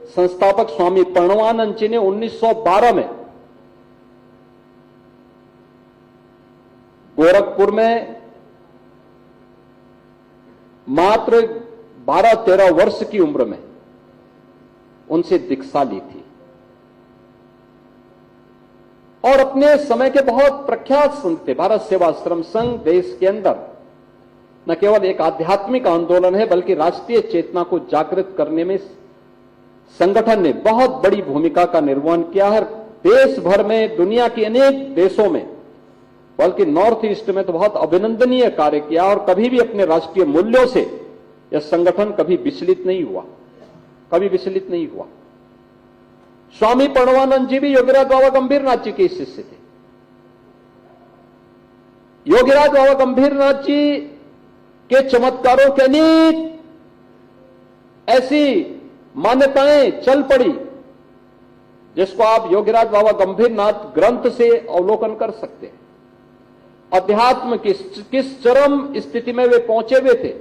संस्थापक स्वामी प्रणवानंद जी ने 1912 में गोरखपुर में मात्र 12-13 वर्ष की उम्र में उनसे दीक्षा ली थी और अपने समय के बहुत प्रख्यात संत थे। भारत सेवाश्रम संघ देश के अंदर न केवल एक आध्यात्मिक आंदोलन है बल्कि राष्ट्रीय चेतना को जागृत करने में संगठन ने बहुत बड़ी भूमिका का निर्वहन किया है। देश भर में, दुनिया के अनेक देशों में, बल्कि नॉर्थ ईस्ट में तो बहुत अभिनंदनीय कार्य किया और कभी भी अपने राष्ट्रीय मूल्यों से यह संगठन कभी विचलित नहीं हुआ, कभी विचलित नहीं हुआ। स्वामी प्रणवानंद जी भी योगीराज बाबा गंभीरनाथ जी के शिष्य थे। योगीराज बाबा गंभीरनाथ जी के चमत्कारों के अनेक ऐसी मान्यताएं चल पड़ी जिसको आप योगीराज बाबा गंभीरनाथ ग्रंथ से अवलोकन कर सकते हैं। अध्यात्म की किस चरम स्थिति में वे पहुंचे हुए थे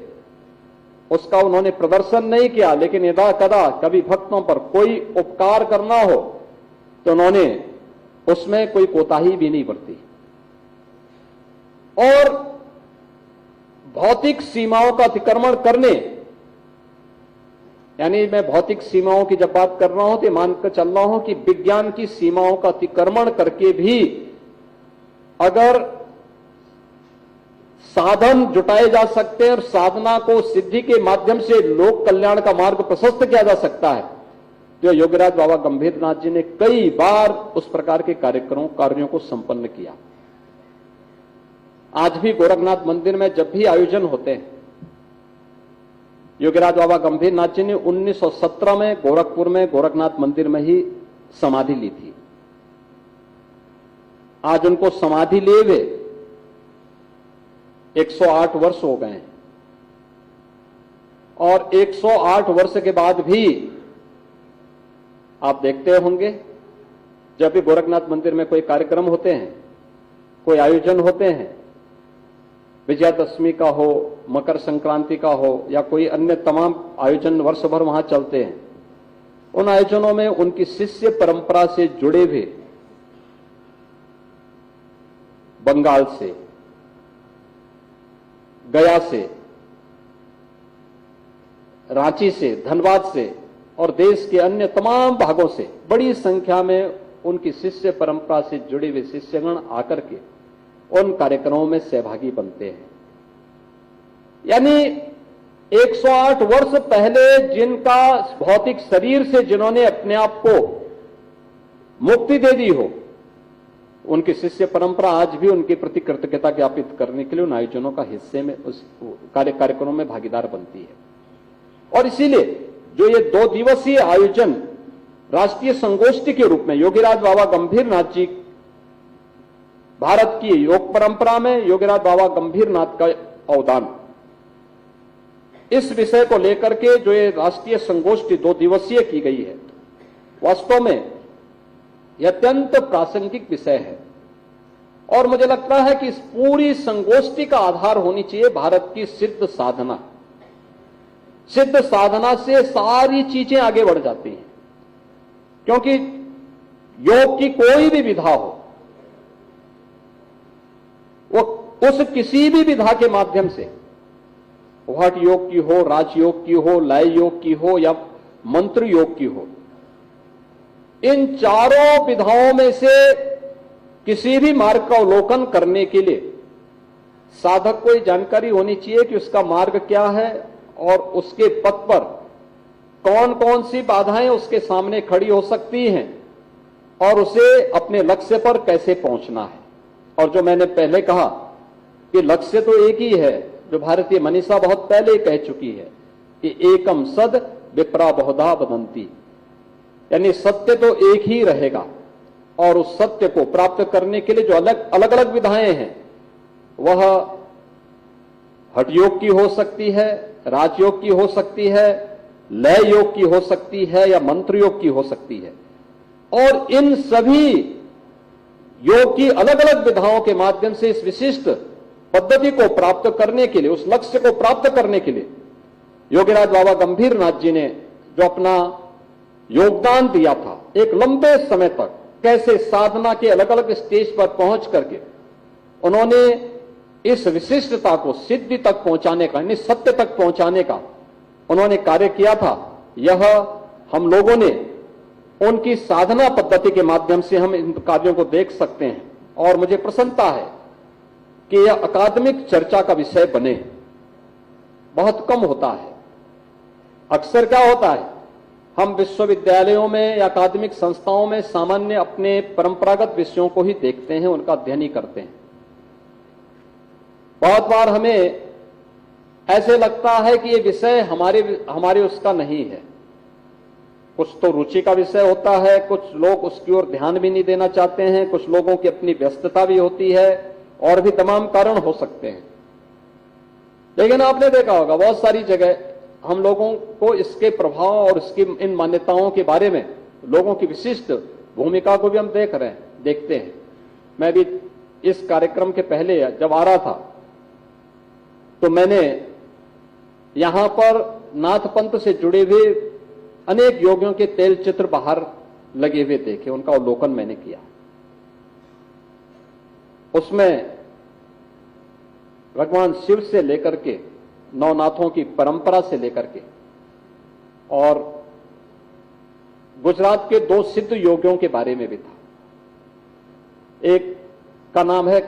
उसका उन्होंने प्रदर्शन नहीं किया, लेकिन यदा कदा कभी भक्तों पर कोई उपकार करना हो तो उन्होंने उसमें कोई कोताही भी नहीं बरती। और भौतिक सीमाओं का अतिक्रमण करने, यानी मैं भौतिक सीमाओं की जब बात कर रहा हूं तो मानकर चल रहा हूं कि विज्ञान की सीमाओं का अतिक्रमण करके भी अगर साधन जुटाए जा सकते हैं और साधना को सिद्धि के माध्यम से लोक कल्याण का मार्ग प्रशस्त किया जा सकता है, तो योगीराज बाबा गंभीरनाथ जी ने कई बार उस प्रकार के कार्यों को संपन्न किया। आज भी गोरखनाथ मंदिर में जब भी आयोजन होते हैं, योगीराज बाबा गंभीरनाथ जी ने 1917 में गोरखपुर में गोरखनाथ मंदिर में ही समाधि ली थी। आज उनको समाधि लिए हुए 108 वर्ष हो गए हैं और 108 वर्ष के बाद भी आप देखते होंगे जब भी गोरखनाथ मंदिर में कोई कार्यक्रम होते हैं, कोई आयोजन होते हैं, विजयादशमी का हो, मकर संक्रांति का हो या कोई अन्य तमाम आयोजन वर्ष भर वहां चलते हैं, उन आयोजनों में उनकी शिष्य परंपरा से जुड़े हुए बंगाल से, गया से, रांची से, धनबाद से और देश के अन्य तमाम भागों से बड़ी संख्या में उनकी शिष्य परंपरा से जुड़े हुए शिष्यगण आकर के उन कार्यक्रमों में सहभागी बनते हैं। यानी 108 वर्ष पहले जिनका भौतिक शरीर से जिन्होंने अपने आप को मुक्ति दे दी हो, उनकी शिष्य परंपरा आज भी उनके प्रति कृतज्ञता ज्ञापित करने के लिए उन आयोजनों का हिस्से में उस कार्यक्रमों में भागीदार बनती है। और इसीलिए जो ये 2 दिवसीय आयोजन राष्ट्रीय संगोष्ठी के रूप में योगीराज बाबा गंभीरनाथ जी, भारत की योग परंपरा में योगीराज बाबा गंभीरनाथ का अवदान, इस विषय को लेकर के जो ये राष्ट्रीय संगोष्ठी 2 दिवसीय की गई है, वास्तव में यह अत्यंत प्रासंगिक विषय है। और मुझे लगता है कि इस पूरी संगोष्ठी का आधार होनी चाहिए भारत की सिद्ध साधना। सिद्ध साधना से सारी चीजें आगे बढ़ जाती हैं, क्योंकि योग की कोई भी विधा हो, वो उस किसी भी विधा के माध्यम से, हठ योग की हो, राजयोग की हो, लय योग की हो या मंत्र योग की हो, इन चारों विधाओं में से किसी भी मार्ग का अवलोकन करने के लिए साधक को यह जानकारी होनी चाहिए कि उसका मार्ग क्या है और उसके पथ पर कौन कौन सी बाधाएं उसके सामने खड़ी हो सकती हैं और उसे अपने लक्ष्य पर कैसे पहुंचना है। और जो मैंने पहले कहा कि लक्ष्य तो एक ही है, जो भारतीय मनीषा बहुत पहले कह चुकी है कि एकम सद विप्रा बहुधा वदंती, यानी सत्य तो एक ही रहेगा और उस सत्य को प्राप्त करने के लिए जो अलग अलग विधाएं हैं, वह हठ योग की हो सकती है, राजयोग की हो सकती है, लय योग की हो सकती है या मंत्र योग की हो सकती है। और इन सभी योग की अलग अलग विधाओं के माध्यम से इस विशिष्ट पद्धति को प्राप्त करने के लिए, उस लक्ष्य को प्राप्त करने के लिए योगीराज बाबा गंभीरनाथ जी ने जो अपना योगदान दिया था एक लंबे समय तक, कैसे साधना के अलग अलग स्टेज पर पहुंच करके उन्होंने इस विशिष्टता को सिद्धि तक पहुंचाने का, यानी सत्य तक पहुंचाने का उन्होंने कार्य किया था, यह हम लोगों ने उनकी साधना पद्धति के माध्यम से हम इन कार्यों को देख सकते हैं। और मुझे प्रसन्नता है कि यह अकादमिक चर्चा का विषय बने। बहुत कम होता है, अक्सर क्या होता है, हम विश्वविद्यालयों में या अकादमिक संस्थाओं में सामान्य अपने परंपरागत विषयों को ही देखते हैं, उनका अध्ययन ही करते हैं। बहुत बार हमें ऐसे लगता है कि यह विषय हमारे उसका नहीं है। कुछ तो रुचि का विषय होता है, कुछ लोग उसकी ओर ध्यान भी नहीं देना चाहते हैं, कुछ लोगों की अपनी व्यस्तता भी होती है और भी तमाम कारण हो सकते हैं। लेकिन आपने देखा होगा बहुत सारी जगह हम लोगों को इसके प्रभाव और इसकी इन मान्यताओं के बारे में लोगों की विशिष्ट भूमिका को भी हम देखते हैं। मैं भी इस कार्यक्रम के पहले जब आ रहा था तो मैंने यहां पर नाथ पंथ से जुड़े हुए अनेक योगियों के तेल चित्र बाहर लगे हुए देखे, उनका अवलोकन मैंने किया। उसमें भगवान शिव से लेकर के नवनाथों की परंपरा से लेकर के, और गुजरात के 2 सिद्ध योगियों के बारे में भी था। एक का नाम है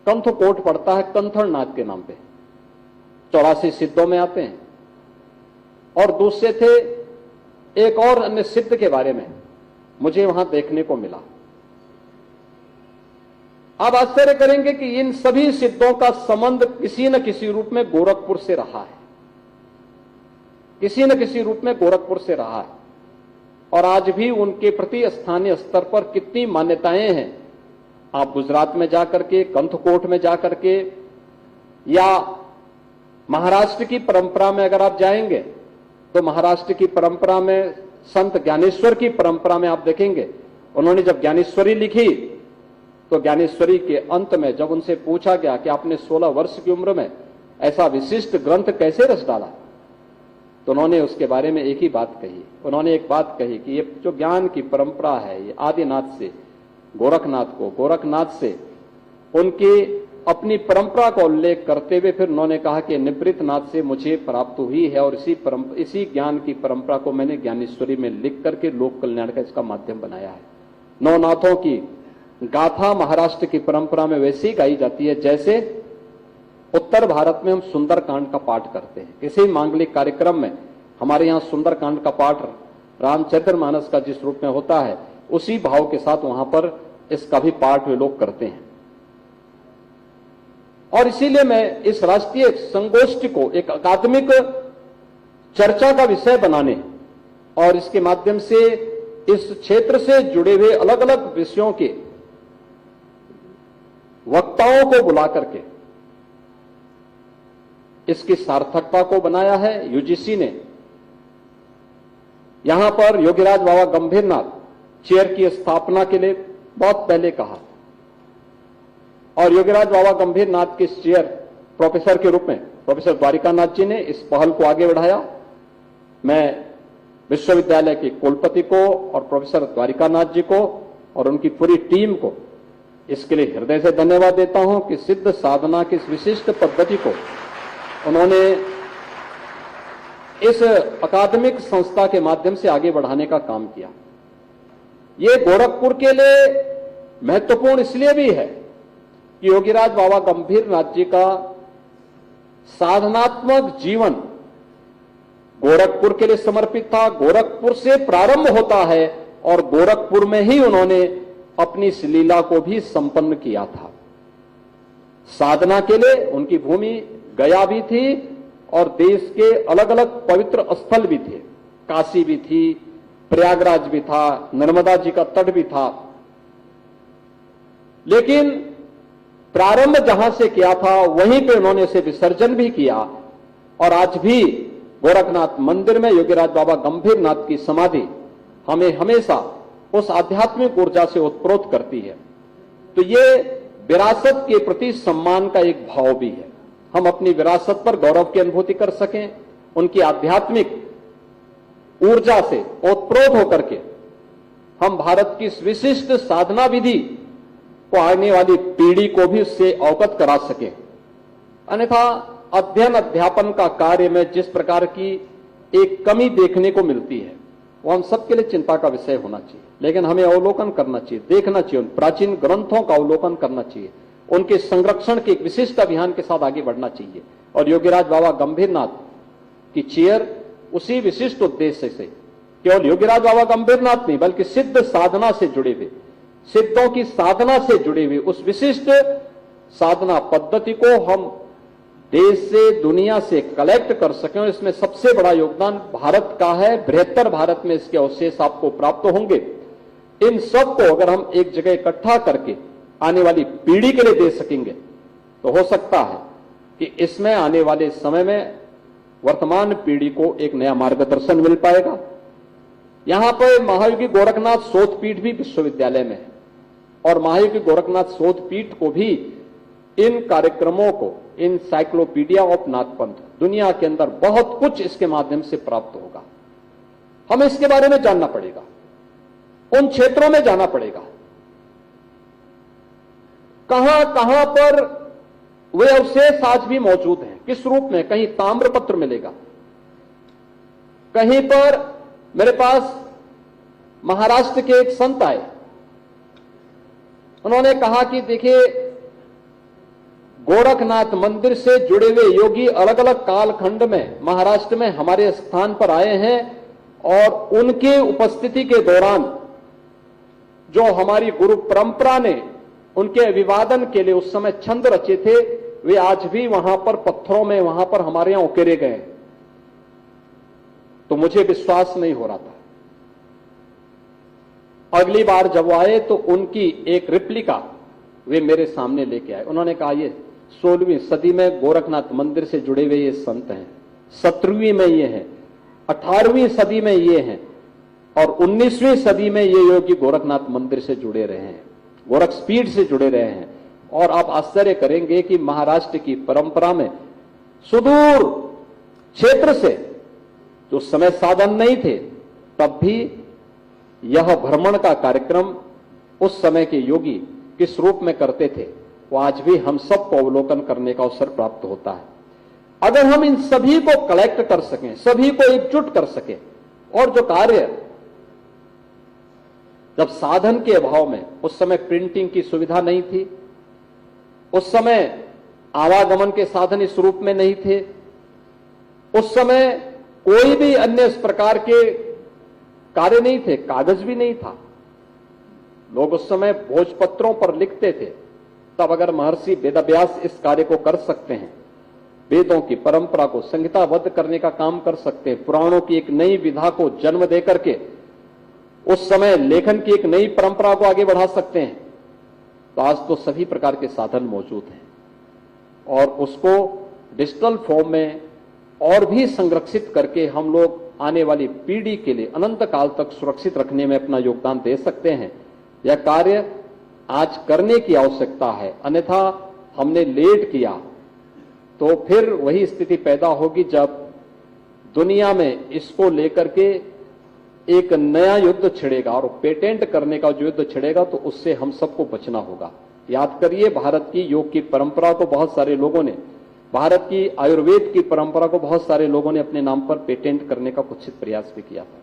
कंथकोट, पड़ता है कंथड़नाथ के नाम पे, 84 सिद्धों में आते हैं। और दूसरे थे एक और अन्य सिद्ध के बारे में मुझे वहां देखने को मिला। आप आश्चर्य करेंगे कि इन सभी सिद्धों का संबंध किसी न किसी रूप में गोरखपुर से रहा है, किसी न किसी रूप में गोरखपुर से रहा है। और आज भी उनके प्रति स्थानीय स्तर पर कितनी मान्यताएं हैं, आप गुजरात में जाकर के, कंथकोट में जाकर के, या महाराष्ट्र की परंपरा में अगर आप जाएंगे तो महाराष्ट्र की परंपरा में संत ज्ञानेश्वर की परंपरा में आप देखेंगे, उन्होंने जब ज्ञानेश्वरी लिखी तो ज्ञानेश्वरी के अंत में जब उनसे पूछा गया कि आपने 16 वर्ष की उम्र में ऐसा विशिष्ट ग्रंथ कैसे रच डाला, तो उन्होंने उसके बारे में एक ही बात कही। उन्होंने एक बात कही कि ये जो ज्ञान की परंपरा है, ये आदिनाथ से गोरखनाथ को, गोरखनाथ से उनकी अपनी परंपरा का उल्लेख करते हुए फिर उन्होंने कहा कि निवृत्तनाथ से मुझे प्राप्त हुई है, और इसी ज्ञान की परंपरा को मैंने ज्ञानेश्वरी में लिख करके लोक कल्याण का इसका माध्यम बनाया है। नवनाथों की गाथा महाराष्ट्र की परंपरा में वैसी गाई जाती है जैसे उत्तर भारत में हम सुंदरकांड का पाठ करते हैं। किसी मांगलिक कार्यक्रम में हमारे यहां सुंदरकांड का पाठ रामचरितमानस का जिस रूप में होता है, उसी भाव के साथ वहां पर इसका भी पाठ वे लोग करते हैं। और इसीलिए मैं इस राष्ट्रीय संगोष्ठी को एक अकादमिक चर्चा का विषय बनाने और इसके माध्यम से इस क्षेत्र से जुड़े हुए अलग अलग विषयों के वक्ताओं को बुला करके इसकी सार्थकता को बनाया है। यूजीसी ने यहां पर योगीराज बाबा गंभीरनाथ चेयर की स्थापना के लिए बहुत पहले कहा, और योगीराज बाबा गंभीरनाथ के चेयर प्रोफेसर के रूप में प्रोफेसर द्वारिकानाथ जी ने इस पहल को आगे बढ़ाया। मैं विश्वविद्यालय के कुलपति को और प्रोफेसर द्वारिकानाथ जी को और उनकी पूरी टीम को इसके लिए हृदय से धन्यवाद देता हूं कि सिद्ध साधना की इस विशिष्ट पद्धति को उन्होंने इस अकादमिक संस्था के माध्यम से आगे बढ़ाने का काम किया। ये गोरखपुर के लिए महत्वपूर्ण इसलिए भी है कि योगीराज बाबा गंभीरनाथ जी का साधनात्मक जीवन गोरखपुर के लिए समर्पित था। गोरखपुर से प्रारंभ होता है और गोरखपुर में ही उन्होंने अपनी इस लीला को भी संपन्न किया था। साधना के लिए उनकी भूमि गया भी थी और देश के अलग अलग पवित्र स्थल भी थे, काशी भी थी, प्रयागराज भी था, नर्मदा जी का तट भी था। लेकिन प्रारंभ जहां से किया था वहीं पे उन्होंने इसे विसर्जन भी किया, और आज भी गोरखनाथ मंदिर में योगीराज बाबा गंभीरनाथ की समाधि हमें हमेशा उस आध्यात्मिक ऊर्जा से उत्प्रोत करती है। तो ये विरासत के प्रति सम्मान का एक भाव भी है। हम अपनी विरासत पर गौरव की अनुभूति कर सकें, उनकी आध्यात्मिक ऊर्जा से ओतप्रोत होकर के हम भारत की इस विशिष्ट साधना विधि को आने वाली पीढ़ी को भी उससे अवगत करा सके। अन्यथा अध्ययन अध्यापन का कार्य में जिस प्रकार की एक कमी देखने को मिलती है वो हम सबके लिए चिंता का विषय होना चाहिए। लेकिन हमें अवलोकन करना चाहिए, देखना चाहिए, उन प्राचीन ग्रंथों का अवलोकन करना चाहिए, उनके संरक्षण के एक विशिष्ट अभियान के साथ आगे बढ़ना चाहिए। और योगीराज बाबा गंभीरनाथ की चेयर उसी विशिष्ट उद्देश्य से, केवल योगीराज बाबा गंभीरनाथ नहीं बल्कि सिद्ध साधना से जुड़े हुए, सिद्धों की साधना से जुड़े हुए उस विशिष्ट साधना पद्धति को हम देश से, दुनिया से कलेक्ट कर सकें। इसमें सबसे बड़ा योगदान भारत का है। बृहत्तर भारत में इसके अवशेष आपको प्राप्त होंगे। इन सब को अगर हम एक जगह इकट्ठा करके आने वाली पीढ़ी के लिए दे सकेंगे तो हो सकता है कि इसमें आने वाले समय में वर्तमान पीढ़ी को एक नया मार्गदर्शन मिल पाएगा। यहां पर महायोगी गोरखनाथ शोध पीठ भी विश्वविद्यालय में है, और महायोगी गोरखनाथ शोध पीठ को भी इन कार्यक्रमों को, इनसाइक्लोपीडिया ऑफ नाथपंथ, दुनिया के अंदर बहुत कुछ इसके माध्यम से प्राप्त होगा। हमें इसके बारे में जानना पड़ेगा, उन क्षेत्रों में जाना पड़ेगा, कहां कहां पर वे अवशेष आज भी मौजूद हैं। किस रूप में? कहीं ताम्रपत्र मिलेगा, कहीं पर मेरे पास महाराष्ट्र के एक संत आए, उन्होंने कहा कि देखिए, गोरखनाथ मंदिर से जुड़े हुए योगी अलग अलग कालखंड में महाराष्ट्र में हमारे स्थान पर आए हैं और उनके उपस्थिति के दौरान जो हमारी गुरु परंपरा ने उनके अभिवादन के लिए उस समय छंद रचे थे, वे आज भी वहां पर पत्थरों में वहां पर हमारे यहां उकेरे गए। तो मुझे विश्वास नहीं हो रहा था। अगली बार जब वो आए तो उनकी एक रिप्लिका वे मेरे सामने लेके आए। उन्होंने कहा, ये 16वीं सदी में गोरखनाथ मंदिर से जुड़े हुए ये संत हैं, 17वीं में ये हैं, 18वीं सदी में ये हैं और 19वीं सदी में ये योगी गोरखनाथ मंदिर से जुड़े रहे हैं, गोरखपीठ से जुड़े रहे हैं। और आप आश्चर्य करेंगे कि महाराष्ट्र की परंपरा में सुदूर क्षेत्र से जो समय साधन नहीं थे, तब भी यह भ्रमण का कार्यक्रम उस समय के योगी किस रूप में करते थे, वो आज भी हम सबको अवलोकन करने का अवसर प्राप्त होता है। अगर हम इन सभी को कलेक्ट कर सकें, सभी को एकजुट कर सकें, और जो कार्य जब साधन के अभाव में, उस समय प्रिंटिंग की सुविधा नहीं थी, उस समय आवागमन के साधन इस रूप में नहीं थे, उस समय कोई भी अन्य इस प्रकार के कार्य नहीं थे, कागज भी नहीं था, लोग उस समय भोजपत्रों पर लिखते थे। तब अगर महर्षि वेदव्यास इस कार्य को कर सकते हैं, वेदों की परंपरा को संहिताबद्ध करने का काम कर सकते हैं, पुराणों की एक नई विधा को जन्म देकर के उस समय लेखन की एक नई परंपरा को आगे बढ़ा सकते हैं, तो आज तो सभी प्रकार के साधन मौजूद हैं और उसको डिजिटल फॉर्म में और भी संरक्षित करके हम लोग आने वाली पीढ़ी के लिए अनंत काल तक सुरक्षित रखने में अपना योगदान दे सकते हैं। यह कार्य आज करने की आवश्यकता है, अन्यथा हमने लेट किया तो फिर वही स्थिति पैदा होगी जब दुनिया में इसको लेकर के एक नया युद्ध छिड़ेगा और पेटेंट करने का जो युद्ध छिड़ेगा तो उससे हम सबको बचना होगा। याद करिए, भारत की योग की परंपरा को बहुत सारे लोगों ने, भारत की आयुर्वेद की परंपरा को बहुत सारे लोगों ने अपने नाम पर पेटेंट करने का कुछ प्रयास भी किया था।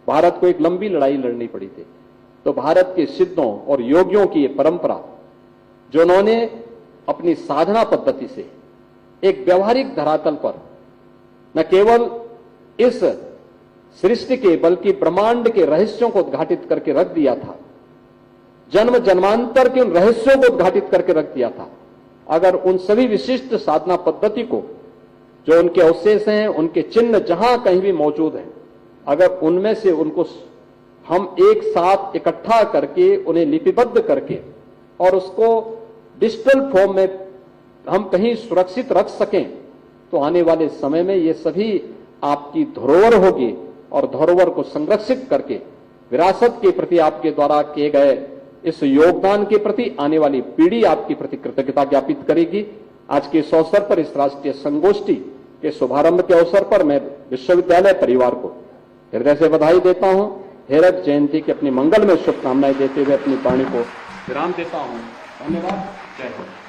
भारत को एक लंबी लड़ाई लड़नी पड़ी थी। तो भारत के सिद्धों और योगियों की ये परंपरा, जो उन्होंने अपनी साधना पद्धति से एक व्यवहारिक धरातल पर न केवल इस सृष्टि के बल्कि ब्रह्मांड के रहस्यों को उद्घाटित करके रख दिया था, जन्म जन्मांतर के उन रहस्यों को उद्घाटित करके रख दिया था। अगर उन सभी विशिष्ट साधना पद्धति को, जो उनके अवशेष हैं, उनके चिन्ह जहां कहीं भी मौजूद हैं, अगर उनमें से उनको हम एक साथ इकट्ठा करके उन्हें लिपिबद्ध करके और उसको डिजिटल फॉर्म में हम कहीं सुरक्षित रख सकें, तो आने वाले समय में ये सभी आपकी धरोहर होगी और धरोहर को संरक्षित करके विरासत के प्रति आपके द्वारा किए गए इस योगदान के प्रति आने वाली पीढ़ी आपकी प्रति कृतज्ञता ज्ञापित करेगी। आज के इस अवसर पर, इस राष्ट्रीय संगोष्ठी के शुभारंभ के अवसर पर मैं विश्वविद्यालय परिवार को हृदय से बधाई देता हूं। हेरक जयंती की अपनी मंगल में शुभकामनाएं देते हुए अपनी वाणी को विराम देता हूं। धन्यवाद। जय हिंद।